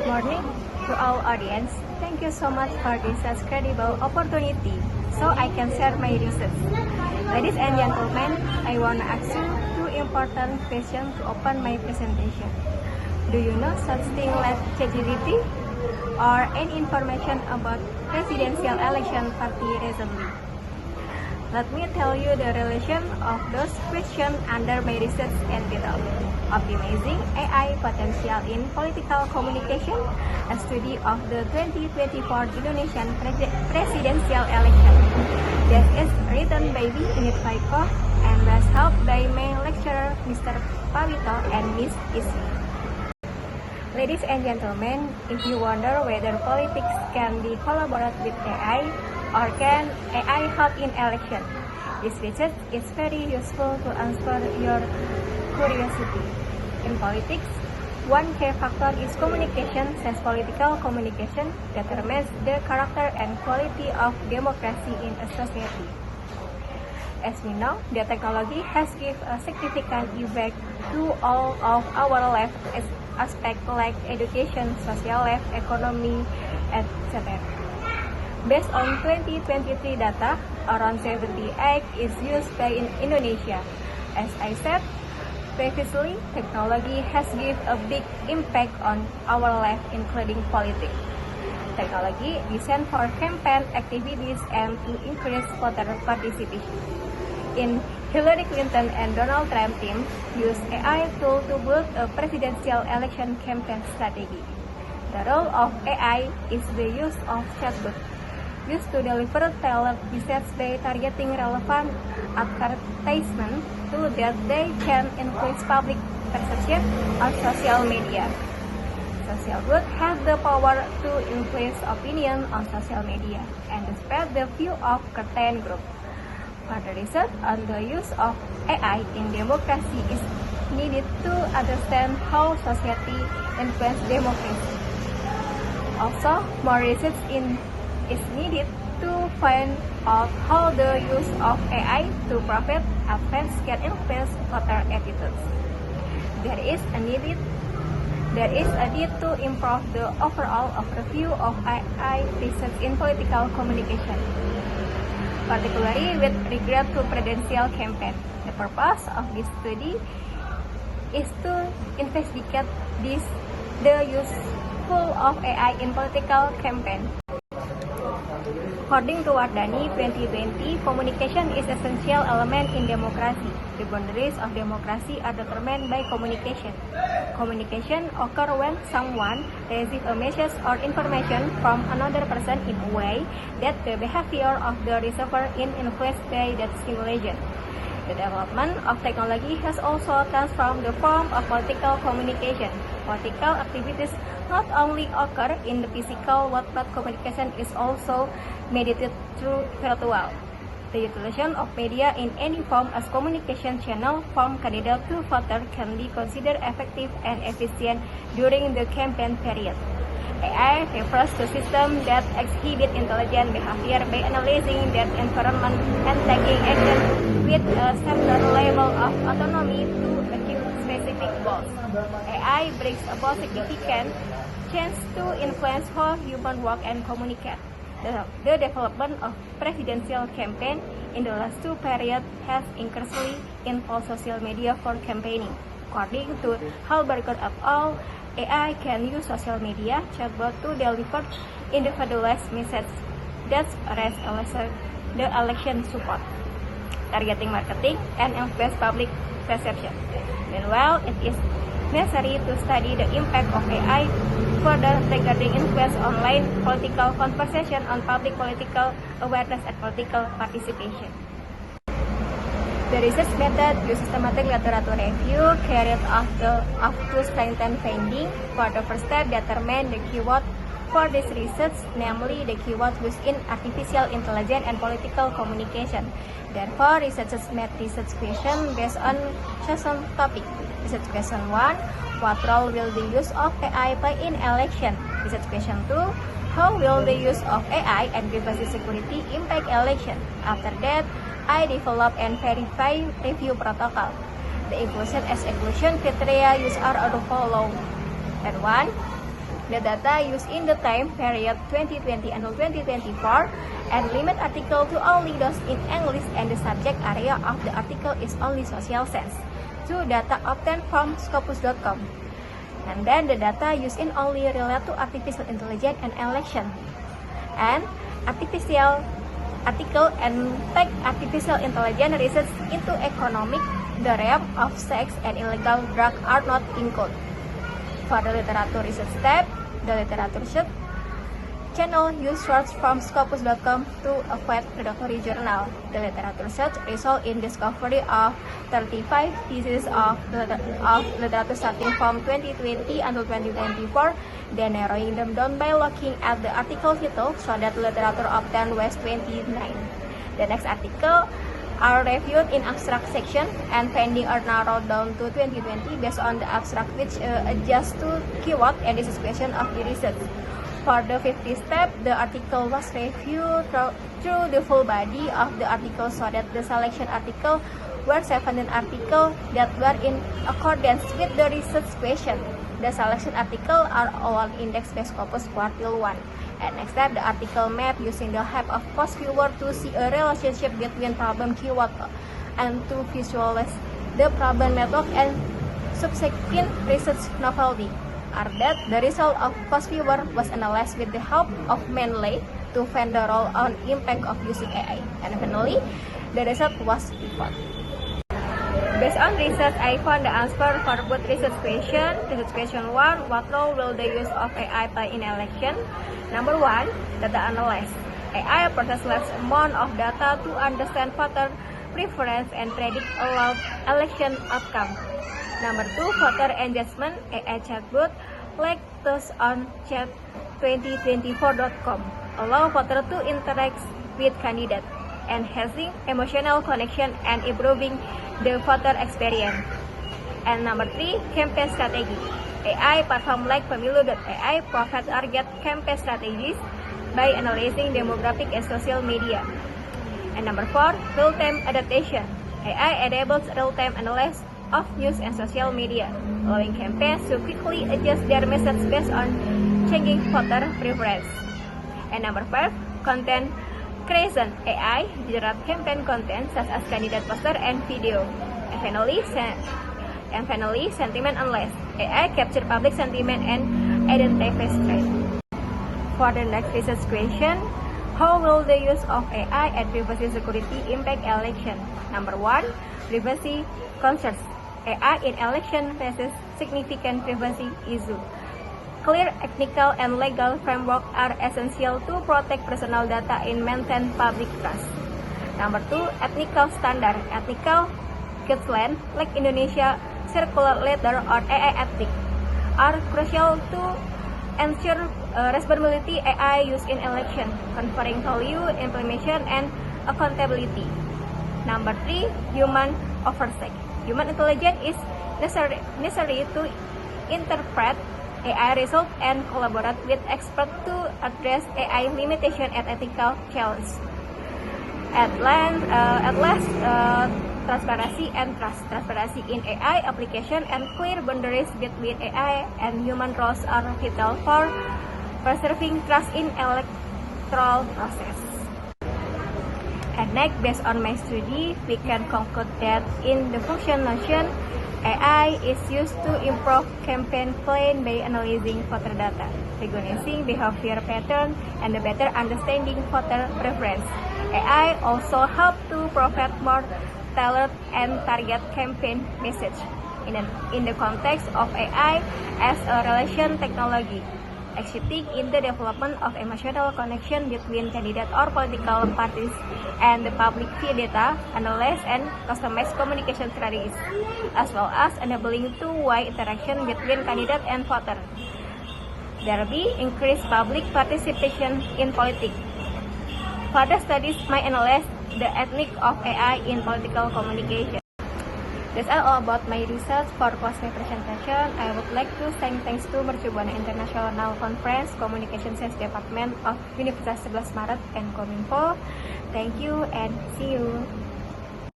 morning to all audience. Thank you so much for this credible opportunity so I can share my research. Ladies and gentlemen, I want to ask you two important questions to open my presentation. Do you know such thing like ChatGPT or any information about presidential election party recently? Let me tell you the relation of those questions under my research entitled Optimizing AI Potential in Political Communication, a study of the 2024 Indonesian presidential election. This is written by me, Init Faiko, and was helped by my lecturer, Mr. Pawito and Miss Ismi. Ladies and gentlemen, if you wonder whether politics can be collaborated with AI or can AI help in election, this research is very useful to answer your curiosity. In politics, one key factor is communication, since political communication determines the character and quality of democracy in a society. As we know, the technology has given a significant impact to all of our life aspects like education, social life, economy, etc. Based on 2023 data, around 78 is used by in Indonesia. As I said previously, technology has given a big impact on our life, including politics. Technology designed for campaign activities and to increase voter participation. In Hillary Clinton and Donald Trump team used AI tool to build a presidential election campaign strategy. The role of AI is the use of chatbot used to deliver tailored messages by targeting relevant advertisement so that they can influence public perception on social media. Social bot has the power to influence opinion on social media and to spread the view of certain group. Further research on the use of AI in democracy is needed to understand how society influences democracy. Also, more research is needed to find out how the use of AI to profit advance can influence voter attitudes. There is a need to improve the overall overview of AI research in political communication, particularly with regard to presidential campaign. The purpose of this study is to investigate the useful of AI in political campaign. According to Wardani 2020, communication is essential element in democracy. The boundaries of democracy are determined by communication. Communication occurs when someone receives a message or information from another person in a way that the behavior of the receiver is influenced by that stimulation. The development of technology has also transformed the form of political communication. Political activities not only occur in the physical world, but communication is also mediated through virtual. The utilization of media in any form as communication channel from candidate to voter can be considered effective and efficient during the campaign period. AI refers to systems that exhibit intelligent behavior by analyzing that environment and taking action with a certain level of autonomy to achieve specific goals. AI brings about significant chance to influence how humans work and communicate. The development of presidential campaign in the last two periods has increasingly involved social media for campaigning. According to Halberger et al., AI can use social media chatbot to deliver individualized messages that raise the election support, targeting marketing, and influence public perception. Meanwhile, it is necessary to study the impact of AI further regarding influence online political conversation on public political awareness and political participation. The research method uses systematic literature review carried out to strengthen finding. For the first step, determine the keyword for this research, namely the keyword used in artificial intelligence and political communication. Therefore, researchers made research question based on chosen topic. Research question 1, what role will the use of AI play in election? Research question 2, how will the use of AI and privacy security impact election? After that, I develop and verify review protocol. The inclusion as exclusion criteria used are as follows. And 1. the data used in the time period 2020 until 2024 and limit article to only those in English and the subject area of the article is only social science. 2. Data obtained from Scopus.com. And then the data used in only relate to artificial intelligence and election. And artificial article and take artificial intelligence research into economic, the rape of sex and illegal drug are not included. For the literature research tab, the literature search channel use source from Scopus.com to avoid predatory journal. The literature search result in discovery of 35 pieces of literature starting from 2020 until 2024, then narrowing them down by looking at the article title so that literature obtained was 29. The next article are reviewed in abstract section and finding are narrowed down to 2020 based on the abstract which adjusts to keyword and description of the research. For the 50th step, the article was reviewed through the full body of the article so that the selection article were 17 articles that were in accordance with the research question. The selection article are all indexed by Scopus Quartile 1. And next step, the article map using the help of post viewer to see a relationship between problem keyword and to visualize the problem method and subsequent research novelty. Are that the result of post viewer was analyzed with the help of Manley to find the role on impact of using AI. And finally, the result was pivot. Based on research, I found the answer for both research question. Research question 1, what role will the use of AI play in election? Number 1, data analysis. AI processes large amount of data to understand voter preference and predict allowed election outcome. Number 2, voter engagement. AI chatbot like those on chat2024.com allow voter to interact with candidate, enhancing emotional connection and improving the voter experience. And number 3, campaign strategy. AI platform like Pemilu.ai provide target campaign strategies by analyzing demographic and social media. And number 4, real-time adaptation. AI enables real-time analysis of news and social media, allowing campaigns to quickly adjust their message based on changing voter preference. And number 5, content creation. AI generate campaign content such as candidate poster and video. And finally, sentiment analysis. AI capture public sentiment and identify trends. For the next research question, how will the use of AI and privacy security impact election? Number 1, privacy concerns. AI in election faces significant privacy issues. Clear technical and legal framework are essential to protect personal data and maintain public trust. Number 2, ethical standard. Ethical guidelines like Indonesia Circular Letter on AI Ethics are crucial to ensure responsibility AI used in election, conferring value, implementation, and accountability. Number 3, human oversight. Human intelligence is necessary to interpret AI results and collaborate with experts to address AI limitation and ethical challenges. At last, transparency and trust. Transparency in AI application and clear boundaries between AI and human roles are vital for preserving trust in electoral process. And next, based on my study, we can conclude that in the function notion, AI is used to improve campaign plan by analyzing voter data, recognizing behavior pattern, and a better understanding voter preference. AI also help to provide more tailored and target campaign message in the context of AI as a relation technology, exciting in the development of emotional connection between candidate or political parties and the public via data, analyze and customize communication strategies, as well as enabling two-way interaction between candidate and voter. Thereby, increase public participation in politics. Further studies might analyze the technique of AI in political communication. That's all about my research. For post my presentation, I would like to thanks to Mercubuana International Conference Communication Science Department of Universitas 11 Maret and Kominfo. Thank you and see you.